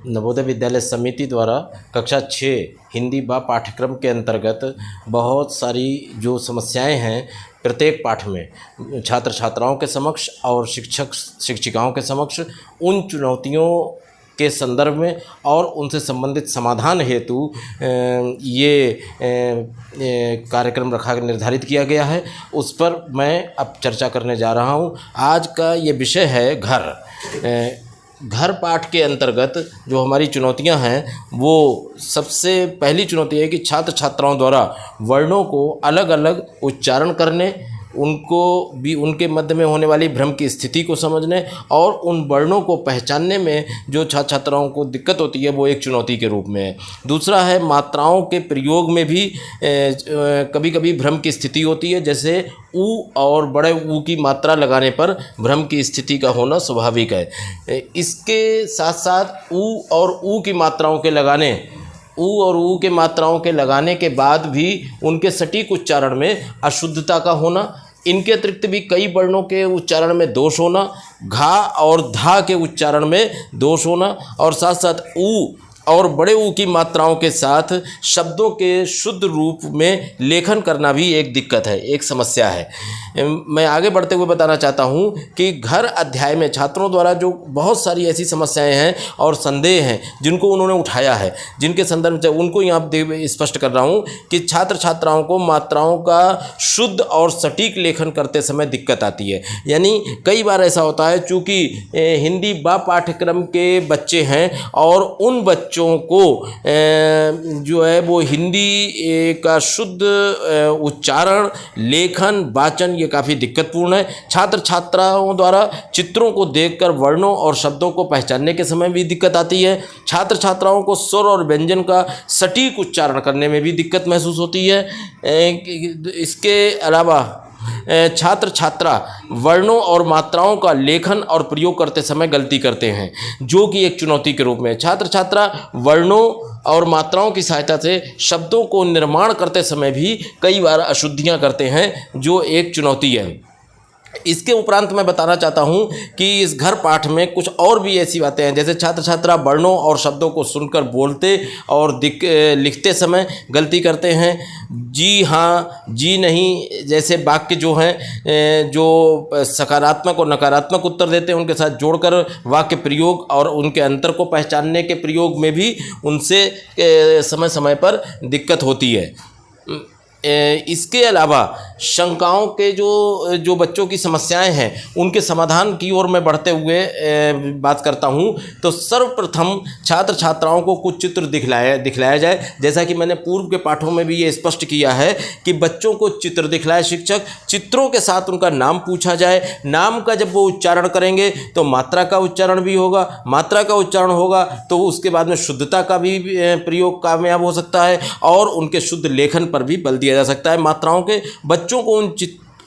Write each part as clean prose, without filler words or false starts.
नवोदय विद्यालय समिति द्वारा कक्षा 6 हिंदी व पाठ्यक्रम के अंतर्गत बहुत सारी जो समस्याएं हैं प्रत्येक पाठ में छात्र छात्राओं के समक्ष और शिक्षक शिक्षिकाओं के समक्ष उन चुनौतियों के संदर्भ में और उनसे संबंधित समाधान हेतु ये कार्यक्रम निर्धारित किया गया है। उस पर मैं अब चर्चा करने जा रहा हूँ। आज का ये विषय है घर पाठ के अंतर्गत जो हमारी चुनौतियां हैं, वो सबसे पहली चुनौती है कि छात्र छात्राओं द्वारा वर्णों को अलग अलग उच्चारण करने, उनको भी उनके मध्य में होने वाली भ्रम की स्थिति को समझने और उन वर्णों को पहचानने में जो छात्र छात्राओं को दिक्कत होती है वो एक चुनौती के रूप में है। दूसरा है मात्राओं के प्रयोग में भी कभी कभी भ्रम की स्थिति होती है, जैसे ऊ और बड़े ऊ की मात्रा लगाने पर भ्रम की स्थिति का होना स्वाभाविक है। इसके साथ साथ ऊ और ऊ की मात्राओं के लगाने के मात्राओं के लगाने के बाद भी उनके सटीक उच्चारण में अशुद्धता का होना, इनके अतिरिक्त भी कई वर्णों के उच्चारण में दोष होना, घा और धा के उच्चारण में दोष होना और साथ साथ ऊ और बड़े ऊ की मात्राओं के साथ शब्दों के शुद्ध रूप में लेखन करना भी एक दिक्कत है, एक समस्या है। मैं आगे बढ़ते हुए बताना चाहता हूँ कि घर अध्याय में छात्रों द्वारा जो बहुत सारी ऐसी समस्याएं हैं और संदेह हैं जिनको उन्होंने उठाया है, जिनके संदर्भ से उनको यहाँ स्पष्ट कर रहा हूँ कि छात्र छात्राओं को मात्राओं का शुद्ध और सटीक लेखन करते समय दिक्कत आती है। यानी कई बार ऐसा होता है, चूँकि हिंदी व पाठ्यक्रम के बच्चे हैं और उन बच्चों को जो है वो हिंदी का शुद्ध उच्चारण, लेखन, वाचन ये काफ़ी दिक्कतपूर्ण है। छात्र छात्राओं द्वारा चित्रों को देखकर वर्णों और शब्दों को पहचानने के समय भी दिक्कत आती है। छात्र छात्राओं को स्वर और व्यंजन का सटीक उच्चारण करने में भी दिक्कत महसूस होती है। इसके अलावा छात्र छात्रा वर्णों और मात्राओं का लेखन और प्रयोग करते समय गलती करते हैं, जो कि एक चुनौती के रूप में। छात्र छात्रा वर्णों और मात्राओं की सहायता से शब्दों को निर्माण करते समय भी कई बार अशुद्धियां करते हैं, जो एक चुनौती है। इसके उपरांत मैं बताना चाहता हूं कि इस घर पाठ में कुछ और भी ऐसी बातें हैं, जैसे छात्र छात्रा वर्णों और शब्दों को सुनकर बोलते और लिखते समय गलती करते हैं। जी हाँ, जी नहीं जैसे वाक्य जो हैं, जो सकारात्मक और नकारात्मक उत्तर देते हैं, उनके साथ जोड़कर वाक्य प्रयोग और उनके अंतर को पहचानने के प्रयोग में भी उनसे समय समय पर दिक्कत होती है। इसके अलावा शंकाओं के जो बच्चों की समस्याएं हैं, उनके समाधान की ओर मैं बढ़ते हुए बात करता हूं, तो सर्वप्रथम छात्र छात्राओं को कुछ चित्र दिखलाया जाए। जैसा कि मैंने पूर्व के पाठों में भी ये स्पष्ट किया है कि बच्चों को चित्र दिखलाए शिक्षक, चित्रों के साथ उनका नाम पूछा जाए। नाम का जब वो उच्चारण करेंगे तो मात्रा का उच्चारण भी होगा, मात्रा का उच्चारण होगा तो उसके बाद में शुद्धता का भी प्रयोग कामयाब हो सकता है और उनके शुद्ध लेखन पर भी बल दिया जा सकता है। मात्राओं के बच्चों को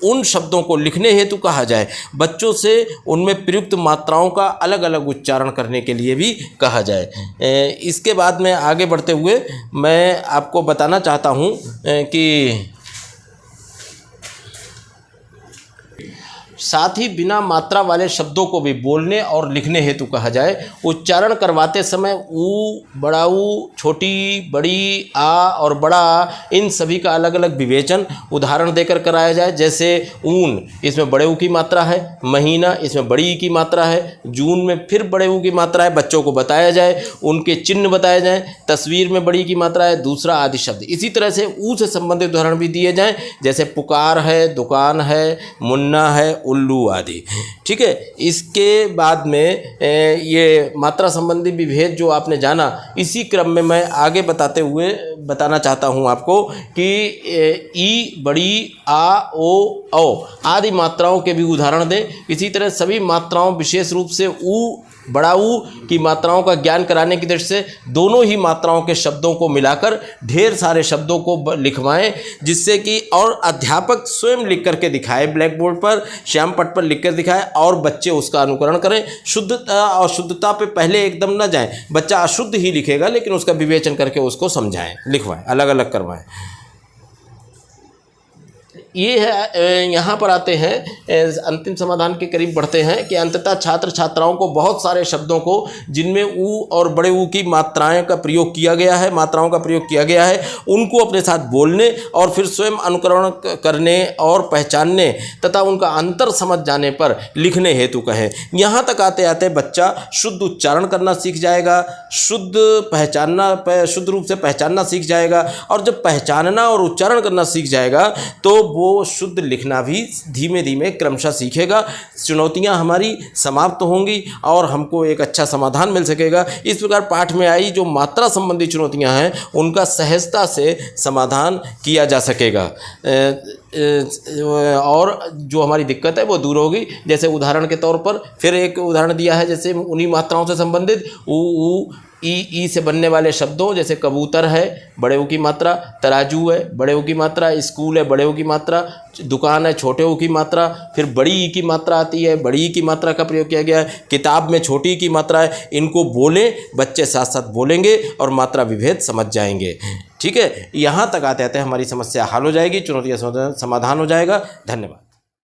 उन शब्दों को लिखने हेतु कहा जाए, बच्चों से उनमें प्रयुक्त मात्राओं का अलग अलग उच्चारण करने के लिए भी कहा जाए। इसके बाद में आगे बढ़ते हुए मैं आपको बताना चाहता हूं कि साथ ही बिना मात्रा वाले शब्दों को भी बोलने और लिखने हेतु कहा जाए। उच्चारण करवाते समय ऊ, बड़ा ऊ, छोटी, बड़ी, आ और बड़ा आ, इन सभी का अलग अलग विवेचन उदाहरण देकर कराया जाए। जैसे ऊन, इसमें बड़े ऊ की मात्रा है, महीना, इसमें बड़ी ई की मात्रा है, जून में फिर बड़े ऊ की मात्रा है, बच्चों को बताया जाए, उनके चिन्ह बताए जाएँ, तस्वीर में बड़ी की मात्रा है, दूसरा आदि शब्द। इसी तरह से ऊ से संबंधित उदाहरण भी दिए जाएँ, जैसे पुकार है, दुकान है, मुन्ना है, उल्लू आदि। ठीक है। इसके बाद में ये मात्रा संबंधी विभेद जो आपने जाना, इसी क्रम में मैं आगे बताते हुए बताना चाहता हूँ आपको कि ई, बड़ी, आ, ओ, औ आदि मात्राओं के भी उदाहरण दें। इसी तरह सभी मात्राओं, विशेष रूप से ऊ, बड़ा ऊ की मात्राओं का ज्ञान कराने की दृष्टि से दोनों ही मात्राओं के शब्दों को मिलाकर ढेर सारे शब्दों को लिखवाएं, जिससे कि और अध्यापक स्वयं लिख करके दिखाए, ब्लैक बोर्ड पर, श्याम पट पर लिख कर दिखाए और बच्चे उसका अनुकरण करें। शुद्धता और शुद्धता पे पहले एकदम न जाएं, बच्चा अशुद्ध ही लिखेगा लेकिन उसका विवेचन करके उसको समझाएं, लिखवाएं, अलग अलग करवाएं। ये है, यहाँ पर आते हैं, अंतिम समाधान के करीब बढ़ते हैं कि अंततः छात्र छात्राओं को बहुत सारे शब्दों को जिनमें ऊ और बड़े ऊ की मात्राओं का प्रयोग किया गया है उनको अपने साथ बोलने और फिर स्वयं अनुकरण करने और पहचानने तथा उनका अंतर समझ जाने पर लिखने हेतु कहें। यहाँ तक आते आते बच्चा शुद्ध उच्चारण करना सीख जाएगा, शुद्ध रूप से पहचानना सीख जाएगा, और जब पहचानना और उच्चारण करना सीख जाएगा तो वो शुद्ध लिखना भी धीमे धीमे क्रमशः सीखेगा। चुनौतियां हमारी समाप्त होंगी और हमको एक अच्छा समाधान मिल सकेगा। इस प्रकार पाठ में आई जो मात्रा संबंधी चुनौतियां हैं उनका सहजता से समाधान किया जा सकेगा और जो हमारी दिक्कत है वो दूर होगी। जैसे उदाहरण के तौर पर फिर एक उदाहरण दिया है, जैसे उन्हीं मात्राओं से संबंधित ऊ ई से बनने वाले शब्दों, जैसे कबूतर है बड़े ऊ की मात्रा, तराजू है बड़े ऊ की मात्रा, स्कूल है बड़े ऊ की मात्रा, दुकान है छोटे ऊ की मात्रा, फिर बड़ी ई की मात्रा आती है, बड़ी ई की मात्रा का प्रयोग किया गया है। किताब में छोटी ई की मात्रा है। इनको बोलें, बच्चे साथ साथ बोलेंगे और मात्रा विभेद समझ जाएंगे। ठीक है, यहाँ तक आते आते हमारी समस्या हल हो जाएगी, चुनौतियाँ समाधान हो जाएगा। धन्यवाद।